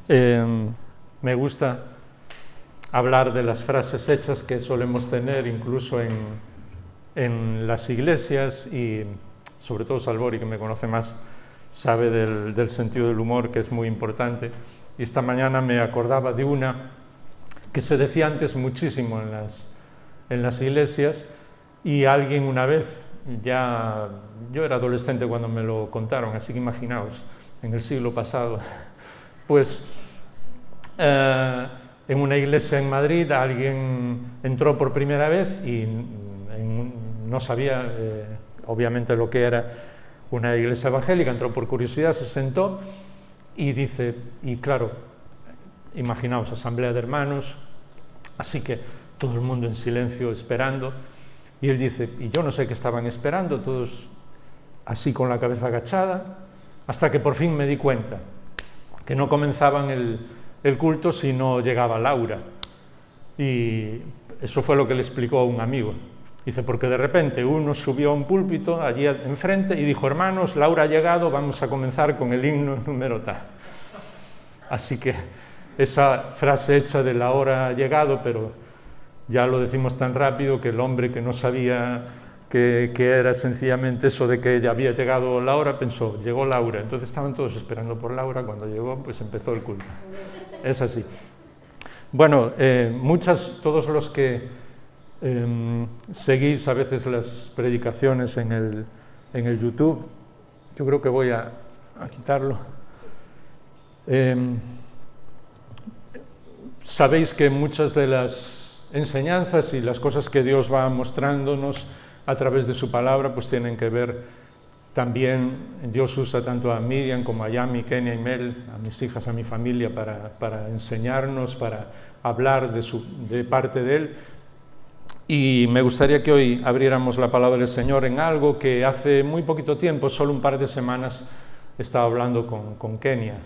Me gusta hablar de las frases hechas que solemos tener incluso en las iglesias, y sobre todo Salvori, que me conoce más, sabe del sentido del humor, que es muy importante. Y esta mañana me acordaba de una que se decía antes muchísimo en las iglesias, y alguien una vez, yo era adolescente cuando me lo contaron, así que imaginaos, en el siglo pasado, pues en una iglesia en Madrid alguien entró por primera vez y no sabía obviamente lo que era una iglesia evangélica, entró por curiosidad, se sentó y dice, y claro, imaginaos, asamblea de hermanos, así que todo el mundo en silencio esperando, y él dice, y yo no sé qué estaban esperando, todos así con la cabeza agachada, hasta que por fin me di cuenta que no comenzaban el culto si no llegaba Laura. Y eso fue lo que le explicó a un amigo. Dice, porque de repente uno subió a un púlpito allí enfrente y dijo, hermanos, Laura ha llegado, vamos a comenzar con el himno número tal. Así que esa frase hecha de la hora ha llegado, pero ya lo decimos tan rápido que el hombre que no sabía que era sencillamente eso de que ya había llegado la hora, pensó, llegó Laura. Entonces estaban todos esperando por Laura, cuando llegó, pues empezó el culto. Es así. Bueno, todos los que seguís a veces las predicaciones en el YouTube, yo creo que voy a quitarlo. Sabéis que muchas de las enseñanzas y las cosas que Dios va mostrándonos a través de su palabra, pues tienen que ver también, Dios usa tanto a Miriam como a Yami, Kenia y Mel, a mis hijas, a mi familia, para enseñarnos, para hablar de parte de Él. Y me gustaría que hoy abriéramos la palabra del Señor en algo que hace muy poquito tiempo, solo un par de semanas, estaba hablando con Kenia.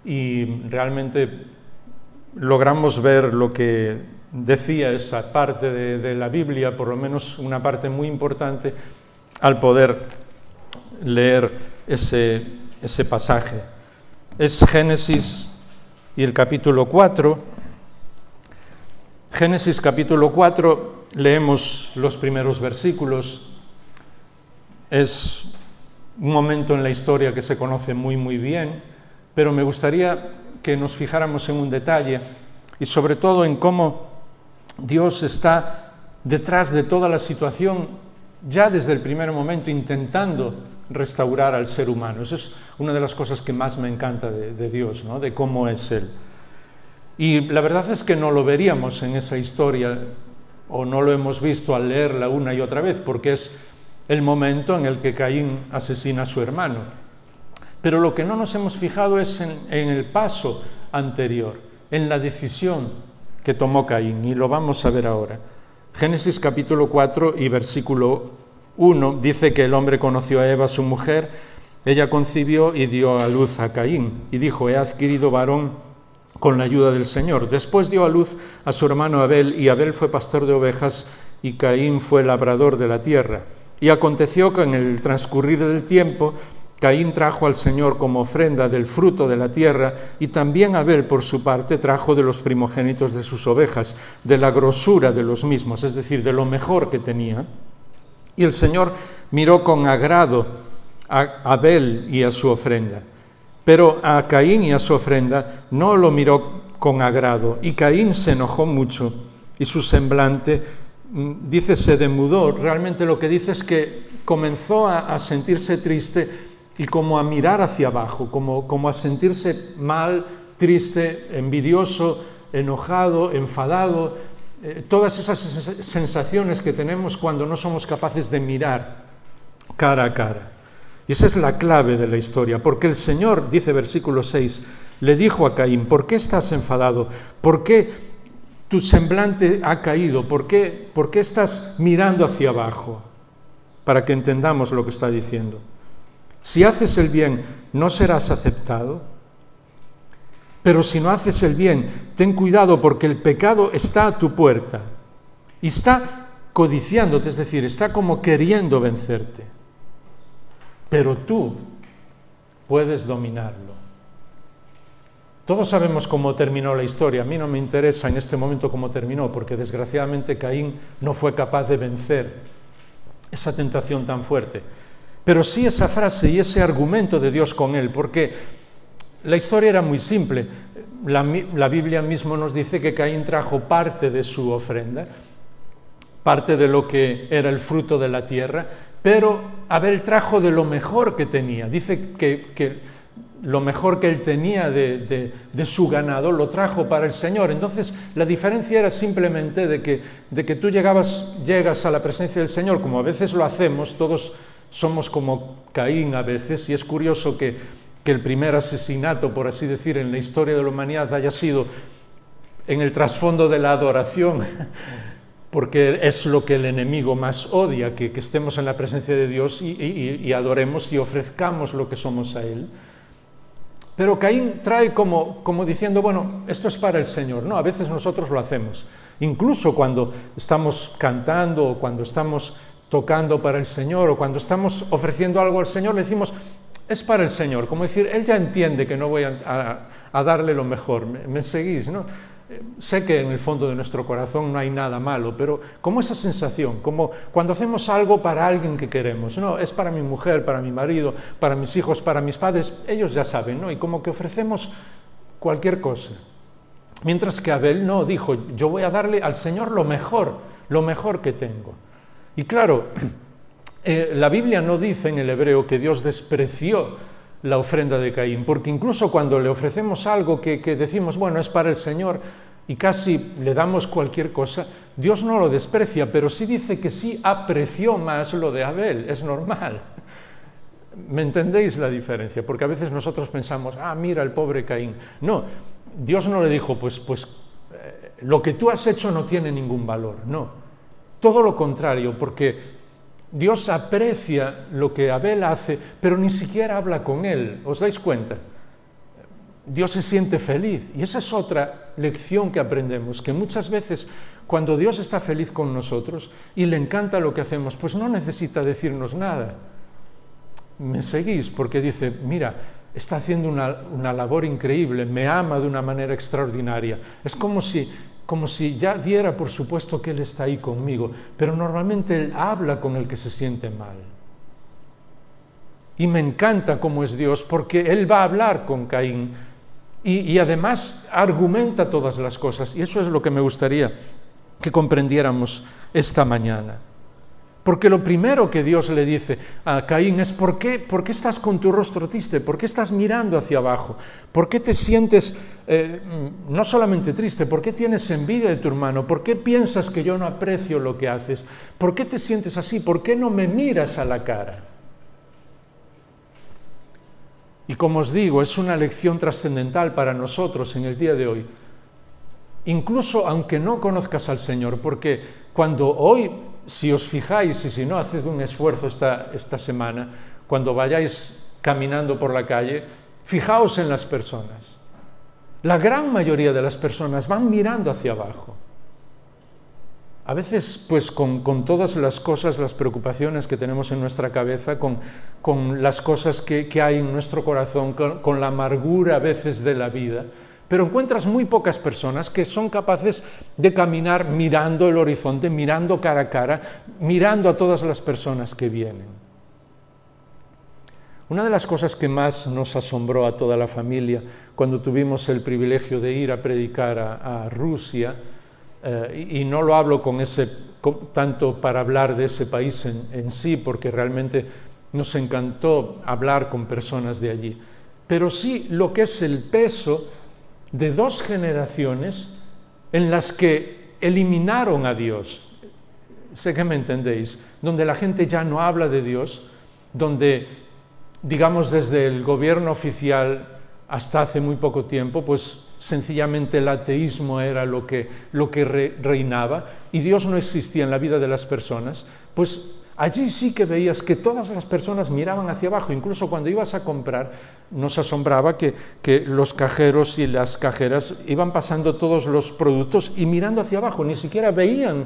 Y realmente logramos ver lo que decía esa parte de la Biblia, por lo menos una parte muy importante, al poder leer ese pasaje. Es Génesis y el capítulo 4. Génesis capítulo 4, leemos los primeros versículos. Es un momento en la historia que se conoce muy, muy bien, pero me gustaría que nos fijáramos en un detalle y sobre todo en cómo Dios está detrás de toda la situación, ya desde el primer momento, intentando restaurar al ser humano. Eso es una de las cosas que más me encanta de Dios, ¿no? De cómo es Él. Y la verdad es que no lo veríamos en esa historia, o no lo hemos visto al leerla una y otra vez, porque es el momento en el que Caín asesina a su hermano. Pero lo que no nos hemos fijado es en el paso anterior, en la decisión que tomó Caín, y lo vamos a ver ahora. Génesis capítulo 4 y versículo 1 dice que el hombre conoció a Eva, su mujer, ella concibió y dio a luz a Caín, y dijo, he adquirido varón con la ayuda del Señor. Después dio a luz a su hermano Abel, y Abel fue pastor de ovejas, y Caín fue labrador de la tierra. Y aconteció que en el transcurrir del tiempo, Caín trajo al Señor como ofrenda del fruto de la tierra, y también Abel, por su parte, trajo de los primogénitos de sus ovejas, de la grosura de los mismos, es decir, de lo mejor que tenía. Y el Señor miró con agrado a Abel y a su ofrenda, pero a Caín y a su ofrenda no lo miró con agrado, y Caín se enojó mucho, y su semblante, dice, se demudó. Realmente lo que dice es que comenzó a sentirse triste y como a mirar hacia abajo, como a sentirse mal, triste, envidioso, enojado, enfadado, todas esas sensaciones que tenemos cuando no somos capaces de mirar cara a cara. Y esa es la clave de la historia, porque el Señor, dice versículo 6, le dijo a Caín, ¿por qué estás enfadado? ¿Por qué tu semblante ha caído? ¿Por qué estás mirando hacia abajo? Para que entendamos lo que está diciendo. Si haces el bien, ¿no serás aceptado? Pero si no haces el bien, ten cuidado, porque el pecado está a tu puerta y está codiciándote, es decir, está como queriendo vencerte. Pero tú puedes dominarlo. Todos sabemos cómo terminó la historia. A mí no me interesa en este momento cómo terminó, porque desgraciadamente Caín no fue capaz de vencer esa tentación tan fuerte. Pero sí esa frase y ese argumento de Dios con él, porque la historia era muy simple. La Biblia mismo nos dice que Caín trajo parte de su ofrenda, parte de lo que era el fruto de la tierra, pero Abel trajo de lo mejor que tenía. Dice que lo mejor que él tenía de su ganado lo trajo para el Señor. Entonces la diferencia era simplemente de que tú llegas a la presencia del Señor, como a veces lo hacemos, todos somos como Caín a veces, y es curioso que el primer asesinato, por así decir, en la historia de la humanidad haya sido en el trasfondo de la adoración, porque es lo que el enemigo más odia, que estemos en la presencia de Dios y adoremos y ofrezcamos lo que somos a Él. Pero Caín trae como diciendo, bueno, esto es para el Señor, ¿no? A veces nosotros lo hacemos. Incluso cuando estamos cantando o cuando estamos tocando para el Señor o cuando estamos ofreciendo algo al Señor, le decimos, es para el Señor. Como decir, Él ya entiende que no voy a darle lo mejor. ¿Me seguís, no? Sé que en el fondo de nuestro corazón no hay nada malo, pero como esa sensación, como cuando hacemos algo para alguien que queremos, no, es para mi mujer, para mi marido, para mis hijos, para mis padres, ellos ya saben, ¿no? Y como que ofrecemos cualquier cosa. Mientras que Abel no, dijo, yo voy a darle al Señor lo mejor que tengo. Y claro, la Biblia no dice en el hebreo que Dios despreció la ofrenda de Caín, porque incluso cuando le ofrecemos algo que decimos, bueno, es para el Señor, y casi le damos cualquier cosa, Dios no lo desprecia, pero sí dice que sí apreció más lo de Abel, es normal. ¿Me entendéis la diferencia? Porque a veces nosotros pensamos, mira el pobre Caín. No, Dios no le dijo, pues lo que tú has hecho no tiene ningún valor, no. Todo lo contrario, porque Dios aprecia lo que Abel hace, pero ni siquiera habla con él. ¿Os dais cuenta? Dios se siente feliz. Y esa es otra lección que aprendemos, que muchas veces cuando Dios está feliz con nosotros y le encanta lo que hacemos, pues no necesita decirnos nada. ¿Me seguís? Porque dice, mira, está haciendo una labor increíble, me ama de una manera extraordinaria. Es como si ya diera por supuesto que Él está ahí conmigo, pero normalmente Él habla con el que se siente mal. Y me encanta cómo es Dios, porque Él va a hablar con Caín y además argumenta todas las cosas, y eso es lo que me gustaría que comprendiéramos esta mañana. Porque lo primero que Dios le dice a Caín es, ¿por qué estás con tu rostro triste? ¿Por qué estás mirando hacia abajo? ¿Por qué te sientes no solamente triste? ¿Por qué tienes envidia de tu hermano? ¿Por qué piensas que yo no aprecio lo que haces? ¿Por qué te sientes así? ¿Por qué no me miras a la cara? Y como os digo, es una lección trascendental para nosotros en el día de hoy. Incluso aunque no conozcas al Señor, porque cuando hoy, si os fijáis y si no, haced un esfuerzo esta semana, cuando vayáis caminando por la calle, fijaos en las personas. La gran mayoría de las personas van mirando hacia abajo. A veces, pues con todas las cosas, las preocupaciones que tenemos en nuestra cabeza, con las cosas que hay en nuestro corazón, con la amargura a veces de la vida, pero encuentras muy pocas personas que son capaces de caminar mirando el horizonte, mirando cara a cara, mirando a todas las personas que vienen. Una de las cosas que más nos asombró a toda la familia cuando tuvimos el privilegio de ir a predicar a Rusia, y no lo hablo tanto para hablar de ese país en sí, porque realmente nos encantó hablar con personas de allí, pero sí lo que es el peso de 2 generaciones en las que eliminaron a Dios. Sé que me entendéis, donde la gente ya no habla de Dios, donde, digamos, desde el gobierno oficial hasta hace muy poco tiempo, pues sencillamente el ateísmo era lo que reinaba y Dios no existía en la vida de las personas, pues allí sí que veías que todas las personas miraban hacia abajo. Incluso cuando ibas a comprar, nos asombraba que los cajeros y las cajeras iban pasando todos los productos y mirando hacia abajo, ni siquiera veían,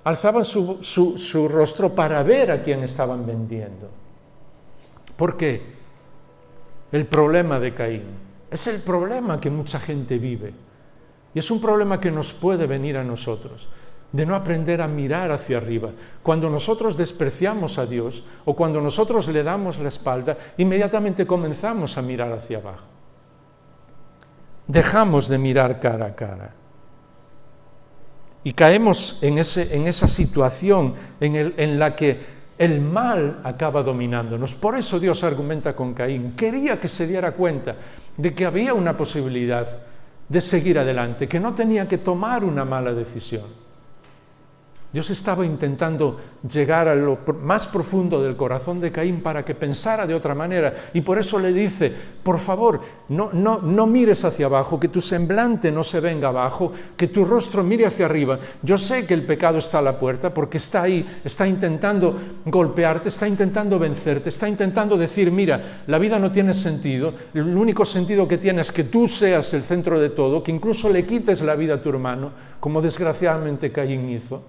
alzaban su rostro para ver a quién estaban vendiendo. ¿Por qué? El problema de Caín. Es el problema que mucha gente vive. Y es un problema que nos puede venir a nosotros, de no aprender a mirar hacia arriba. Cuando nosotros despreciamos a Dios o cuando nosotros le damos la espalda, inmediatamente comenzamos a mirar hacia abajo. Dejamos de mirar cara a cara. Y caemos en esa situación en la que el mal acaba dominándonos. Por eso Dios argumenta con Caín. Quería que se diera cuenta de que había una posibilidad de seguir adelante, que no tenía que tomar una mala decisión. Dios estaba intentando llegar a lo más profundo del corazón de Caín para que pensara de otra manera, y por eso le dice, por favor, no mires hacia abajo, que tu semblante no se venga abajo, que tu rostro mire hacia arriba. Yo sé que el pecado está a la puerta porque está ahí, está intentando golpearte, está intentando vencerte, está intentando decir, mira, la vida no tiene sentido, el único sentido que tiene es que tú seas el centro de todo, que incluso le quites la vida a tu hermano, como desgraciadamente Caín hizo.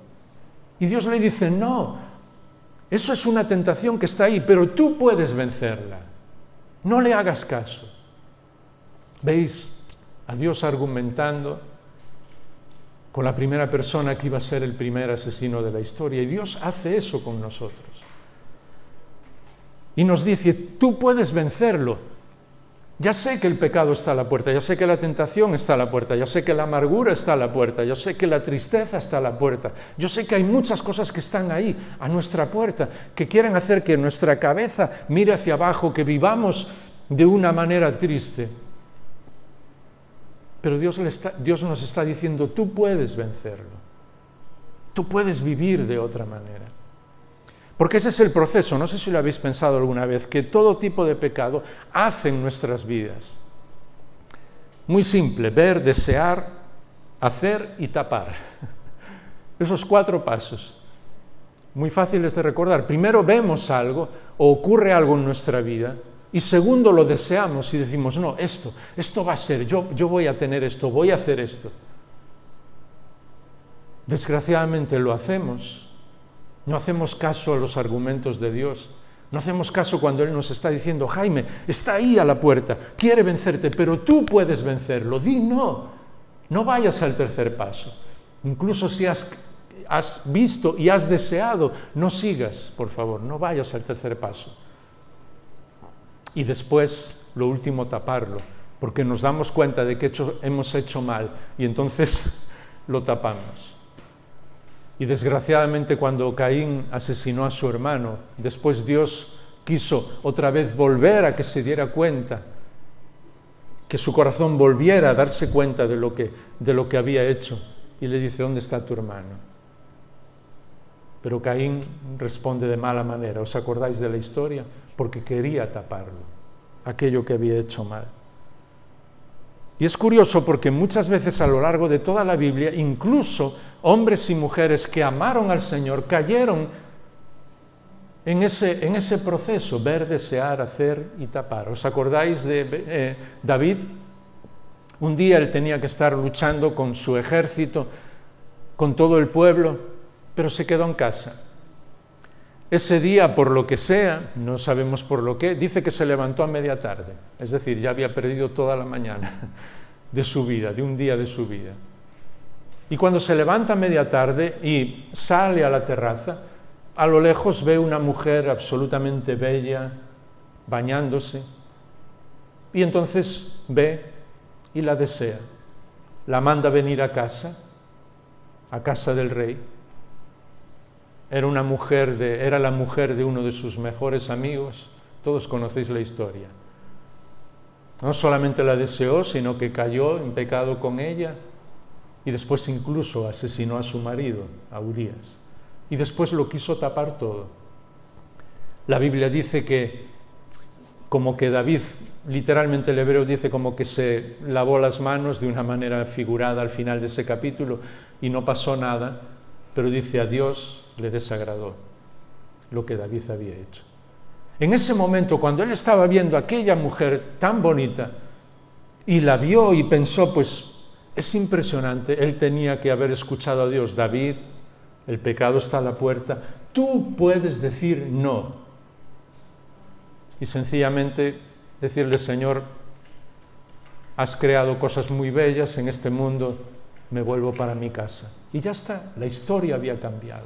Y Dios le dice, no, eso es una tentación que está ahí, pero tú puedes vencerla. No le hagas caso. ¿Veis? A Dios argumentando con la primera persona que iba a ser el primer asesino de la historia. Y Dios hace eso con nosotros. Y nos dice, tú puedes vencerlo. Ya sé que el pecado está a la puerta, ya sé que la tentación está a la puerta, ya sé que la amargura está a la puerta, yo sé que la tristeza está a la puerta, yo sé que hay muchas cosas que están ahí, a nuestra puerta, que quieren hacer que nuestra cabeza mire hacia abajo, que vivamos de una manera triste. Pero Dios nos está diciendo, tú puedes vencerlo, tú puedes vivir de otra manera. Porque ese es el proceso, no sé si lo habéis pensado alguna vez, que todo tipo de pecado hace en nuestras vidas. Muy simple, ver, desear, hacer y tapar. Esos 4 pasos, muy fáciles de recordar. Primero vemos algo o ocurre algo en nuestra vida y segundo lo deseamos y decimos, no, esto va a ser, yo voy a tener esto, voy a hacer esto. Desgraciadamente lo hacemos. No hacemos caso a los argumentos de Dios. No hacemos caso cuando Él nos está diciendo, Jaime, está ahí a la puerta, quiere vencerte, pero tú puedes vencerlo. Di no vayas al tercer paso. Incluso si has visto y has deseado, no sigas, por favor, no vayas al tercer paso. Y después, lo último, taparlo, porque nos damos cuenta de que hemos hecho mal y entonces lo tapamos. Y desgraciadamente cuando Caín asesinó a su hermano, después Dios quiso otra vez volver a que se diera cuenta, que su corazón volviera a darse cuenta de lo que había hecho. Y le dice, ¿dónde está tu hermano? Pero Caín responde de mala manera. ¿Os acordáis de la historia? Porque quería taparlo, aquello que había hecho mal. Y es curioso porque muchas veces a lo largo de toda la Biblia, incluso hombres y mujeres que amaron al Señor cayeron en ese proceso, ver, desear, hacer y tapar. ¿Os acordáis de David? Un día él tenía que estar luchando con su ejército, con todo el pueblo, pero se quedó en casa. Ese día, por lo que sea, no sabemos por lo qué, dice que se levantó a media tarde, es decir, ya había perdido toda la mañana de su vida, de un día de su vida. Y cuando se levanta a media tarde y sale a la terraza, a lo lejos ve una mujer absolutamente bella, bañándose, y entonces ve y la desea. La manda venir a casa del rey. Era la mujer de uno de sus mejores amigos, todos conocéis la historia. No solamente la deseó, sino que cayó en pecado con ella y después incluso asesinó a su marido, a Urías. Y después lo quiso tapar todo. La Biblia dice que, como que David, literalmente el hebreo dice como que se lavó las manos de una manera figurada al final de ese capítulo y no pasó nada, pero dice a Dios le desagradó lo que David había hecho. En ese momento, cuando él estaba viendo a aquella mujer tan bonita y la vio y pensó, pues es impresionante, él tenía que haber escuchado a Dios, David, el pecado está a la puerta, tú puedes decir no. Y sencillamente decirle, Señor, has creado cosas muy bellas en este mundo, me vuelvo para mi casa. Y ya está, la historia había cambiado.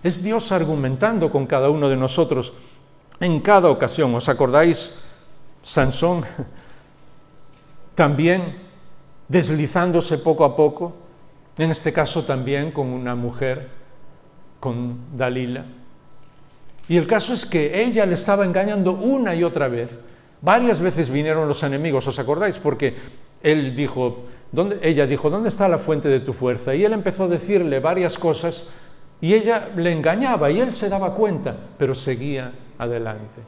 Es Dios argumentando con cada uno de nosotros en cada ocasión. ¿Os acordáis? Sansón también deslizándose poco a poco, en este caso también con una mujer, con Dalila. Y el caso es que ella le estaba engañando una y otra vez. Varias veces vinieron los enemigos, ¿os acordáis? Porque ella dijo, ¿dónde está la fuente de tu fuerza? Y él empezó a decirle varias cosas y ella le engañaba y él se daba cuenta, pero seguía adelante.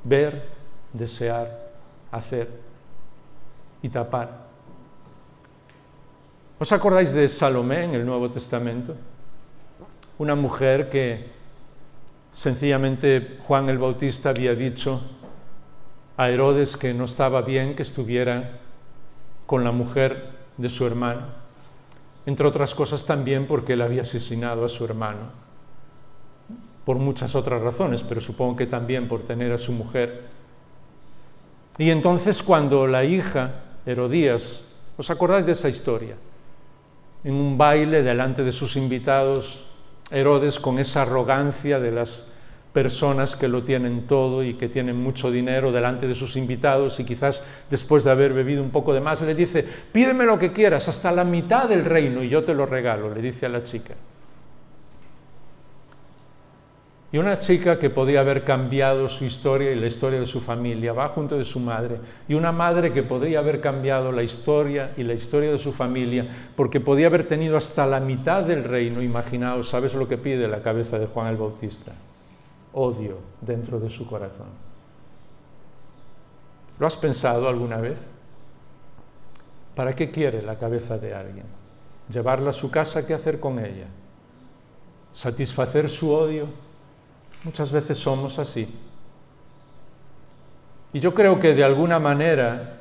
Ver, desear, hacer y tapar. ¿Os acordáis de Salomé en el Nuevo Testamento? Una mujer que sencillamente Juan el Bautista había dicho a Herodes que no estaba bien que estuviera con la mujer de su hermano, entre otras cosas también porque él había asesinado a su hermano, por muchas otras razones, pero supongo que también por tener a su mujer. Y entonces cuando la hija Herodías, ¿os acordáis de esa historia? En un baile delante de sus invitados, Herodes, con esa arrogancia de las personas que lo tienen todo y que tienen mucho dinero delante de sus invitados, y quizás después de haber bebido un poco de más le dice, pídeme lo que quieras, hasta la mitad del reino y yo te lo regalo, le dice a la chica. Y una chica que podía haber cambiado su historia y la historia de su familia, va junto de su madre, y una madre que podría haber cambiado la historia y la historia de su familia, porque podía haber tenido hasta la mitad del reino. Imaginaos, ¿sabes lo que pide la cabeza de Juan el Bautista? Odio dentro de su corazón. ¿Lo has pensado alguna vez? ¿Para qué quiere la cabeza de alguien? ¿Llevarla a su casa? ¿Qué hacer con ella? ¿Satisfacer su odio? Muchas veces somos así. Y yo creo que de alguna manera,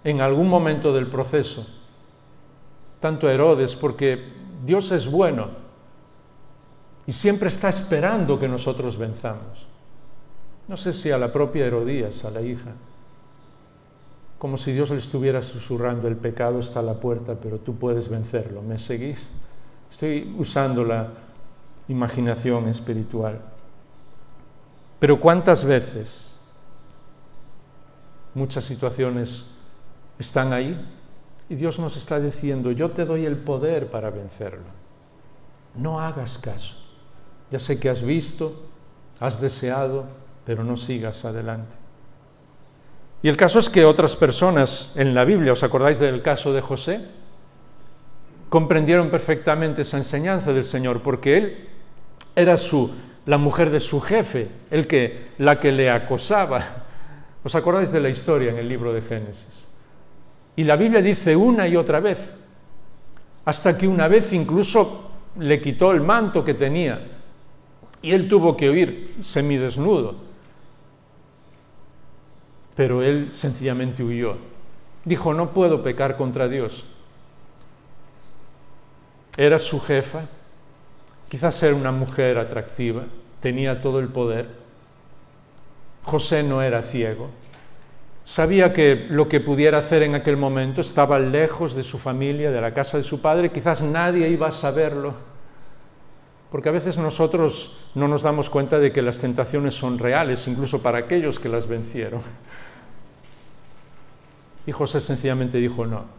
en algún momento del proceso, tanto Herodes, porque Dios es bueno y siempre está esperando que nosotros venzamos. No sé si a la propia Herodías, a la hija, como si Dios le estuviera susurrando, el pecado está a la puerta, pero tú puedes vencerlo. ¿Me seguís? Estoy usando la imaginación espiritual. Pero ¿cuántas veces muchas situaciones están ahí y Dios nos está diciendo, yo te doy el poder para vencerlo? No hagas caso. Ya sé que has visto, has deseado, pero no sigas adelante. Y el caso es que otras personas en la Biblia, ¿os acordáis del caso de José? Comprendieron perfectamente esa enseñanza del Señor, porque él era la mujer de su jefe, la que le acosaba. ¿Os acordáis de la historia en el libro de Génesis? Y la Biblia dice una y otra vez, hasta que una vez incluso le quitó el manto que tenía y él tuvo que huir semidesnudo. Pero él sencillamente huyó. Dijo, no puedo pecar contra Dios. Era su jefa. Quizás era una mujer atractiva, tenía todo el poder. José no era ciego. Sabía que lo que pudiera hacer en aquel momento estaba lejos de su familia, de la casa de su padre. Quizás nadie iba a saberlo, porque a veces nosotros no nos damos cuenta de que las tentaciones son reales, incluso para aquellos que las vencieron. Y José sencillamente dijo no.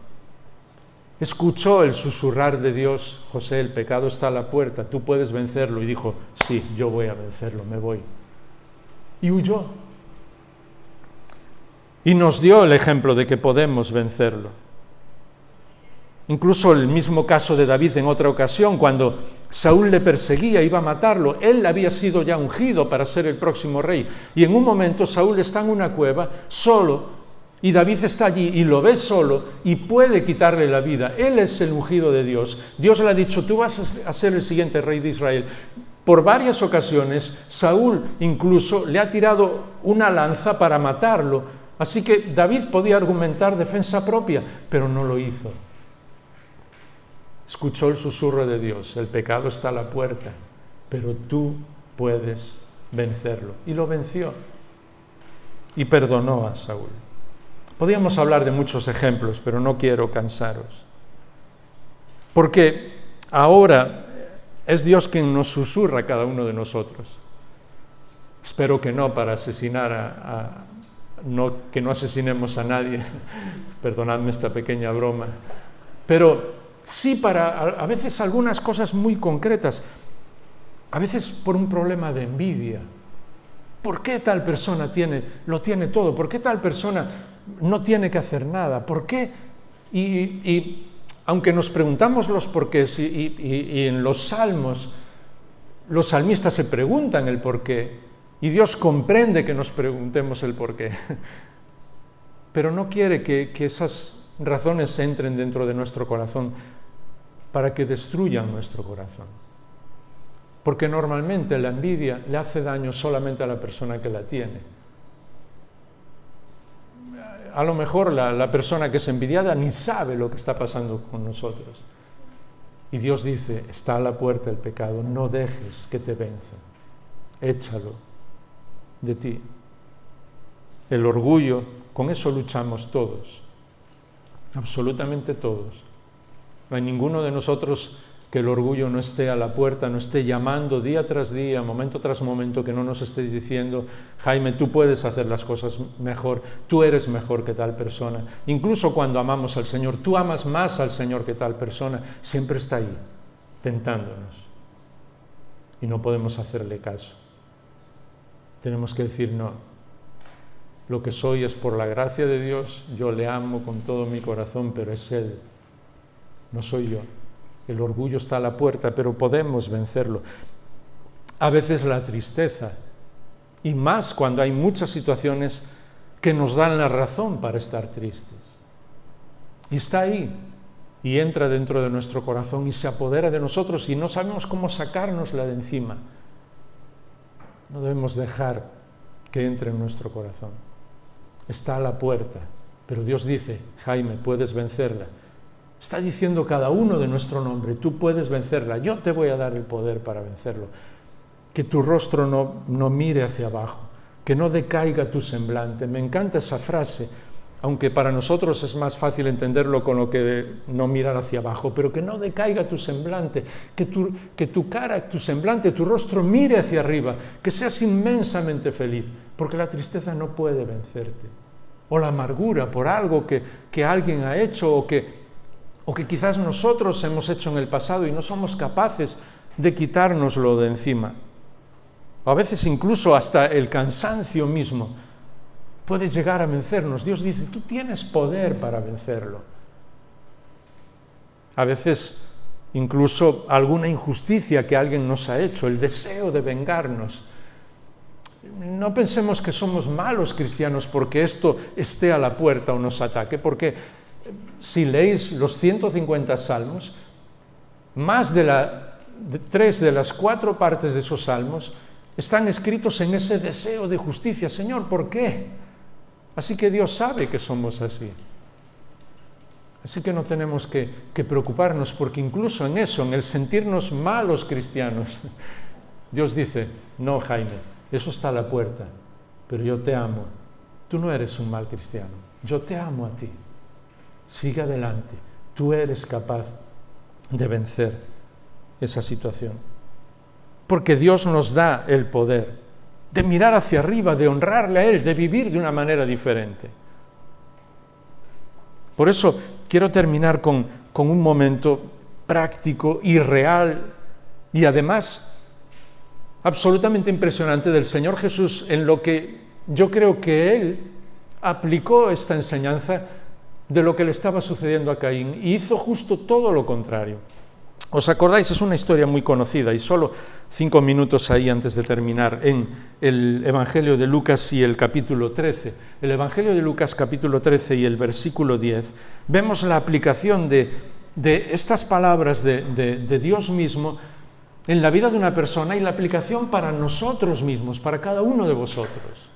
Escuchó el susurrar de Dios, José, el pecado está a la puerta, tú puedes vencerlo. Y dijo, sí, yo voy a vencerlo, me voy. Y huyó. Y nos dio el ejemplo de que podemos vencerlo. Incluso el mismo caso de David en otra ocasión, cuando Saúl le perseguía, iba a matarlo, él había sido ya ungido para ser el próximo rey. Y en un momento Saúl está en una cueva, solo, y David está allí y lo ve solo y puede quitarle la vida. Él es el ungido de Dios. Dios le ha dicho, tú vas a ser el siguiente rey de Israel. Por varias ocasiones, Saúl incluso le ha tirado una lanza para matarlo. Así que David podía argumentar defensa propia, pero no lo hizo. Escuchó el susurro de Dios, el pecado está a la puerta, pero tú puedes vencerlo. Y lo venció. Y perdonó a Saúl. Podríamos hablar de muchos ejemplos, pero no quiero cansaros. Porque ahora es Dios quien nos susurra a cada uno de nosotros. Espero que no para asesinar que no asesinemos a nadie, perdonadme esta pequeña broma, pero sí para a veces algunas cosas muy concretas, a veces por un problema de envidia. ¿Por qué tal persona lo tiene todo? ¿Por qué tal persona no tiene que hacer nada? ¿Por qué? Y aunque nos preguntamos los porqués y en los salmos, los salmistas se preguntan el porqué y Dios comprende que nos preguntemos el porqué, pero no quiere que esas razones entren dentro de nuestro corazón para que destruyan nuestro corazón. Porque normalmente la envidia le hace daño solamente a la persona que la tiene. A lo mejor la persona que es envidiada ni sabe lo que está pasando con nosotros. Y Dios dice, está a la puerta el pecado, no dejes que te venza, échalo de ti. El orgullo, con eso luchamos todos, absolutamente todos. No hay ninguno de nosotros que el orgullo no esté a la puerta, no esté llamando día tras día, momento tras momento, que no nos esté diciendo, Jaime, tú puedes hacer las cosas mejor, tú eres mejor que tal persona. Incluso cuando amamos al Señor, tú amas más al Señor que tal persona, siempre está ahí, tentándonos. Y no podemos hacerle caso. Tenemos que decir, no, lo que soy es por la gracia de Dios, yo le amo con todo mi corazón, pero es Él, no soy yo. El orgullo está a la puerta, pero podemos vencerlo. A veces la tristeza, y más cuando hay muchas situaciones que nos dan la razón para estar tristes. Y está ahí, y entra dentro de nuestro corazón y se apodera de nosotros y no sabemos cómo sacárnosla de encima. No debemos dejar que entre en nuestro corazón. Está a la puerta, pero Dios dice, Jaime, puedes vencerla. Está diciendo cada uno de nuestro nombre, tú puedes vencerla, yo te voy a dar el poder para vencerlo. Que tu rostro no mire hacia abajo, que no decaiga tu semblante. Me encanta esa frase, aunque para nosotros es más fácil entenderlo con lo que no mirar hacia abajo, pero que no decaiga tu semblante, que tu cara, tu semblante, tu rostro mire hacia arriba, que seas inmensamente feliz, porque la tristeza no puede vencerte. O la amargura por algo que alguien ha hecho o que quizás nosotros hemos hecho en el pasado y no somos capaces de quitárnoslo de encima. O a veces incluso hasta el cansancio mismo puede llegar a vencernos. Dios dice, tú tienes poder para vencerlo. A veces incluso alguna injusticia que alguien nos ha hecho, el deseo de vengarnos. No pensemos que somos malos cristianos porque esto esté a la puerta o nos ataque, porque si leéis los 150 salmos, más de 3 de las 4 partes de esos salmos están escritos en ese deseo de justicia. Señor, ¿por qué? Así que Dios sabe que somos así. Así que no tenemos que preocuparnos, porque incluso en eso, en el sentirnos malos cristianos, Dios dice, no, Jaime, eso está a la puerta, pero yo te amo. Tú no eres un mal cristiano, yo te amo a ti. Sigue adelante, tú eres capaz de vencer esa situación. Porque Dios nos da el poder de mirar hacia arriba, de honrarle a Él, de vivir de una manera diferente. Por eso quiero terminar con un momento práctico y real y además absolutamente impresionante del Señor Jesús, en lo que yo creo que Él aplicó esta enseñanza de lo que le estaba sucediendo a Caín y hizo justo todo lo contrario. ¿Os acordáis? Es una historia muy conocida y solo 5 minutos ahí antes de terminar en el Evangelio de Lucas y el capítulo 13. El Evangelio de Lucas capítulo 13 y el versículo 10, vemos la aplicación de estas palabras de Dios mismo en la vida de una persona y la aplicación para nosotros mismos, para cada uno de vosotros.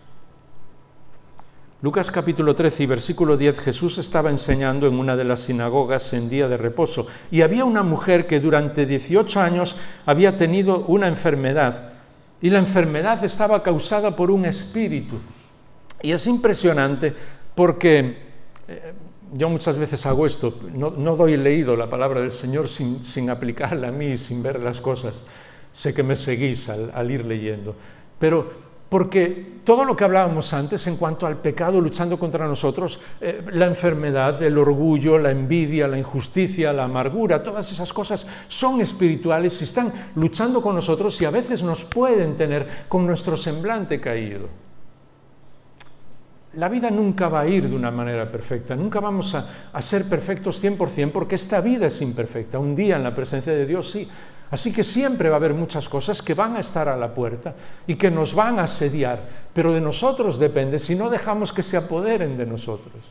Lucas capítulo 13 y versículo 10, Jesús estaba enseñando en una de las sinagogas en día de reposo y había una mujer que durante 18 años había tenido una enfermedad y la enfermedad estaba causada por un espíritu. Y es impresionante porque Yo muchas veces hago esto, no doy leído la palabra del Señor sin aplicarla a mí, sin ver las cosas. Sé que me seguís al ir leyendo, pero porque todo lo que hablábamos antes en cuanto al pecado luchando contra nosotros, la enfermedad, el orgullo, la envidia, la injusticia, la amargura, todas esas cosas son espirituales y están luchando con nosotros y a veces nos pueden tener con nuestro semblante caído. La vida nunca va a ir de una manera perfecta, nunca vamos a ser perfectos 100% porque esta vida es imperfecta. Un día en la presencia de Dios sí. Así que siempre va a haber muchas cosas que van a estar a la puerta y que nos van a asediar, pero de nosotros depende si no dejamos que se apoderen de nosotros.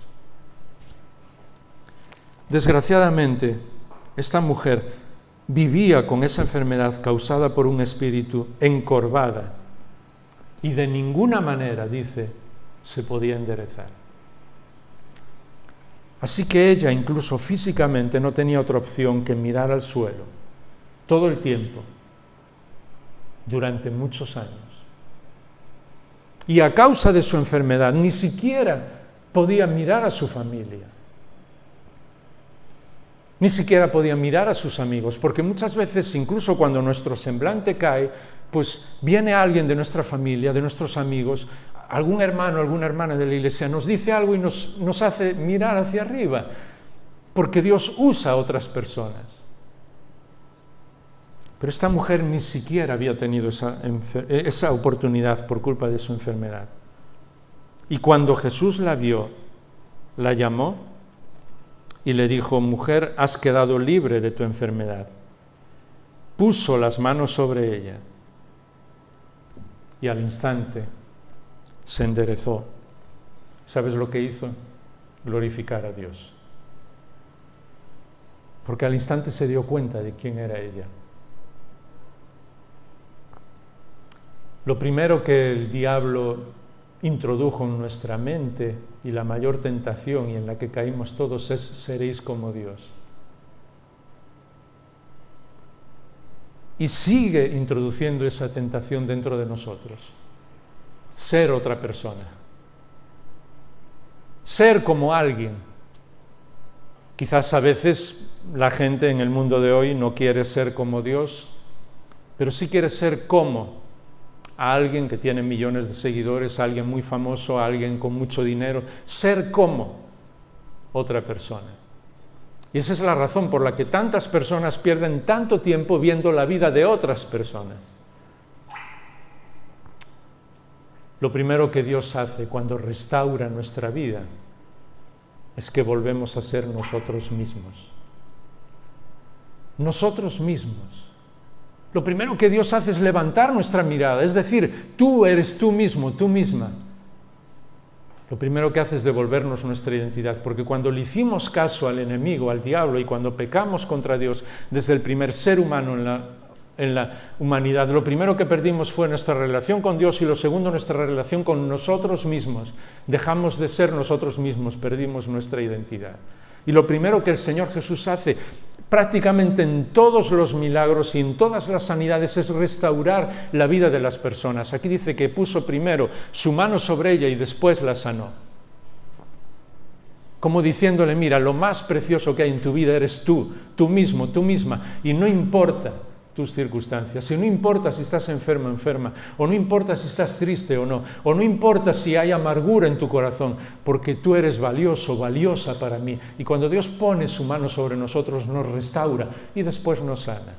Desgraciadamente, esta mujer vivía con esa enfermedad causada por un espíritu encorvada y de ninguna manera, dice, se podía enderezar. Así que ella, incluso físicamente, no tenía otra opción que mirar al suelo todo el tiempo, durante muchos años. Y a causa de su enfermedad, ni siquiera podía mirar a su familia. Ni siquiera podía mirar a sus amigos, porque muchas veces, incluso cuando nuestro semblante cae, pues viene alguien de nuestra familia, de nuestros amigos, algún hermano, alguna hermana de la iglesia, nos dice algo y nos hace mirar hacia arriba, porque Dios usa a otras personas. Pero esta mujer ni siquiera había tenido esa oportunidad por culpa de su enfermedad. Y cuando Jesús la vio, la llamó y le dijo: mujer, has quedado libre de tu enfermedad. Puso las manos sobre ella y al instante se enderezó. ¿Sabes lo que hizo? Glorificar a Dios. Porque al instante se dio cuenta de quién era ella. Lo primero que el diablo introdujo en nuestra mente y la mayor tentación y en la que caímos todos es: seréis como Dios. Y sigue introduciendo esa tentación dentro de nosotros. Ser otra persona. Ser como alguien. Quizás a veces la gente en el mundo de hoy no quiere ser como Dios, pero sí quiere ser como a alguien que tiene millones de seguidores, a alguien muy famoso, a alguien con mucho dinero, ser como otra persona. Y esa es la razón por la que tantas personas pierden tanto tiempo viendo la vida de otras personas. Lo primero que Dios hace cuando restaura nuestra vida es que volvemos a ser nosotros mismos. Nosotros mismos. Lo primero que Dios hace es levantar nuestra mirada, es decir, tú eres tú mismo, tú misma. Lo primero que hace es devolvernos nuestra identidad, porque cuando le hicimos caso al enemigo, al diablo, y cuando pecamos contra Dios desde el primer ser humano en la humanidad, lo primero que perdimos fue nuestra relación con Dios y lo segundo, nuestra relación con nosotros mismos. Dejamos de ser nosotros mismos, perdimos nuestra identidad. Y lo primero que el Señor Jesús hace prácticamente en todos los milagros y en todas las sanidades es restaurar la vida de las personas. Aquí dice que puso primero su mano sobre ella y después la sanó. Como diciéndole: mira, lo más precioso que hay en tu vida eres tú mismo, tú misma, y no importa tus circunstancias, y no importa si estás enfermo o enferma, o no importa si estás triste o no importa si hay amargura en tu corazón, porque tú eres valioso, valiosa para mí. Y cuando Dios pone su mano sobre nosotros, nos restaura y después nos sana.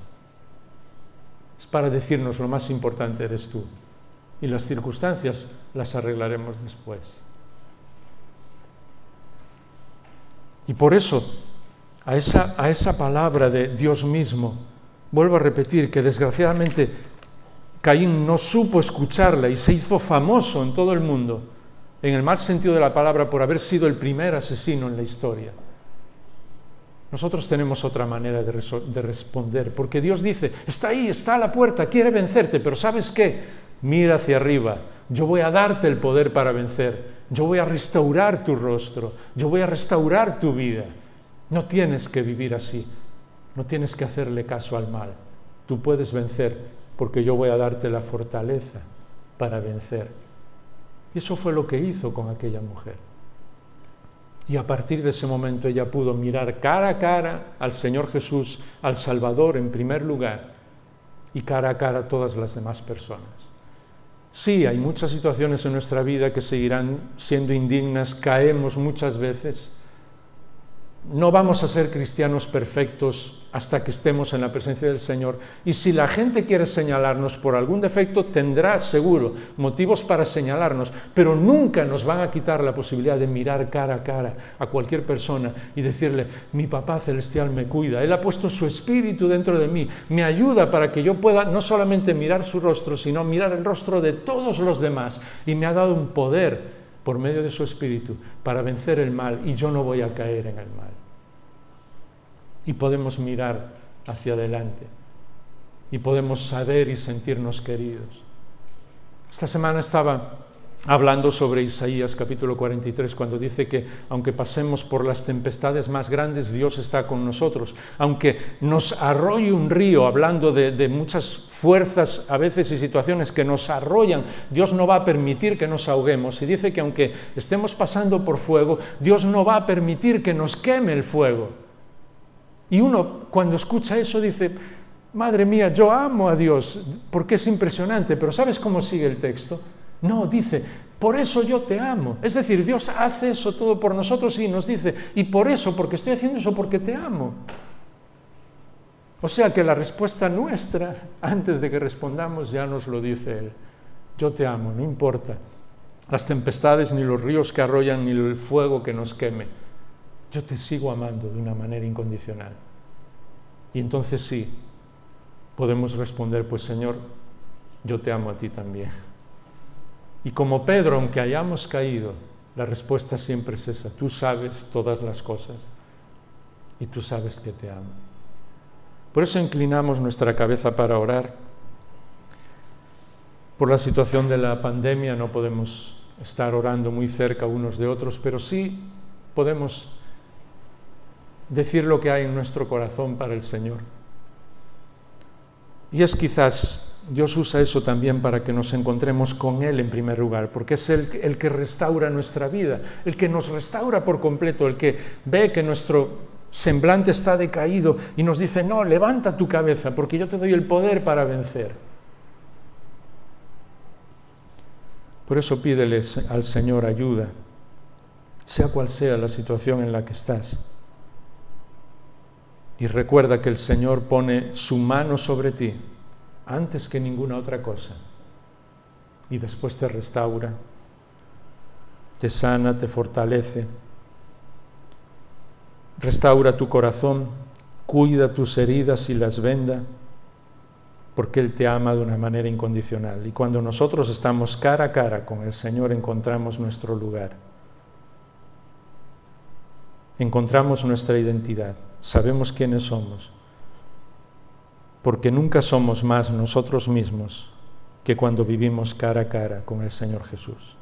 Es para decirnos: lo más importante eres tú, y las circunstancias las arreglaremos después. Y por eso, a esa palabra de Dios mismo, vuelvo a repetir que desgraciadamente Caín no supo escucharla y se hizo famoso en todo el mundo, en el mal sentido de la palabra, por haber sido el primer asesino en la historia. Nosotros tenemos otra manera de responder, porque Dios dice: está ahí, está a la puerta, quiere vencerte, pero ¿sabes qué? Mira hacia arriba, yo voy a darte el poder para vencer, yo voy a restaurar tu rostro, yo voy a restaurar tu vida. No tienes que vivir así. No tienes que hacerle caso al mal. Tú puedes vencer porque yo voy a darte la fortaleza para vencer. Y eso fue lo que hizo con aquella mujer. Y a partir de ese momento ella pudo mirar cara a cara al Señor Jesús, al Salvador en primer lugar, y cara a cara a todas las demás personas. Sí, hay muchas situaciones en nuestra vida que seguirán siendo indignas, caemos muchas veces. No vamos a ser cristianos perfectos hasta que estemos en la presencia del Señor. Y si la gente quiere señalarnos por algún defecto, tendrá seguro motivos para señalarnos, pero nunca nos van a quitar la posibilidad de mirar cara a cara a cualquier persona y decirle: mi Papá Celestial me cuida, Él ha puesto su Espíritu dentro de mí, me ayuda para que yo pueda no solamente mirar su rostro, sino mirar el rostro de todos los demás, y me ha dado un poder por medio de su Espíritu para vencer el mal, y yo no voy a caer en el mal. Y podemos mirar hacia adelante y podemos saber y sentirnos queridos. Esta semana estaba hablando sobre Isaías capítulo 43, cuando dice que aunque pasemos por las tempestades más grandes, Dios está con nosotros. Aunque nos arrolle un río, hablando de muchas fuerzas a veces y situaciones que nos arrollan, Dios no va a permitir que nos ahoguemos. Y dice que aunque estemos pasando por fuego, Dios no va a permitir que nos queme el fuego. Y uno, cuando escucha eso, dice: madre mía, yo amo a Dios, porque es impresionante. Pero ¿sabes cómo sigue el texto? No, dice: por eso yo te amo. Es decir, Dios hace eso todo por nosotros y nos dice: y por eso, porque estoy haciendo eso, porque te amo. O sea que la respuesta nuestra, antes de que respondamos, ya nos lo dice Él: yo te amo, no importa las tempestades, ni los ríos que arrollan, ni el fuego que nos queme. Yo te sigo amando de una manera incondicional. Y entonces sí, podemos responder: pues Señor, yo te amo a ti también. Y como Pedro, aunque hayamos caído, la respuesta siempre es esa: tú sabes todas las cosas y tú sabes que te amo. Por eso inclinamos nuestra cabeza para orar. Por la situación de la pandemia no podemos estar orando muy cerca unos de otros, pero sí podemos decir lo que hay en nuestro corazón para el Señor. Y es quizás, Dios usa eso también para que nos encontremos con Él en primer lugar, porque es Él el que restaura nuestra vida, el que nos restaura por completo, el que ve que nuestro semblante está decaído y nos dice: no, levanta tu cabeza, porque yo te doy el poder para vencer. Por eso pídele al Señor ayuda, sea cual sea la situación en la que estás. Y recuerda que el Señor pone su mano sobre ti antes que ninguna otra cosa. Y después te restaura, te sana, te fortalece. Restaura tu corazón, cuida tus heridas y las venda, porque Él te ama de una manera incondicional. Y cuando nosotros estamos cara a cara con el Señor, encontramos nuestro lugar. Encontramos nuestra identidad, sabemos quiénes somos, porque nunca somos más nosotros mismos que cuando vivimos cara a cara con el Señor Jesús.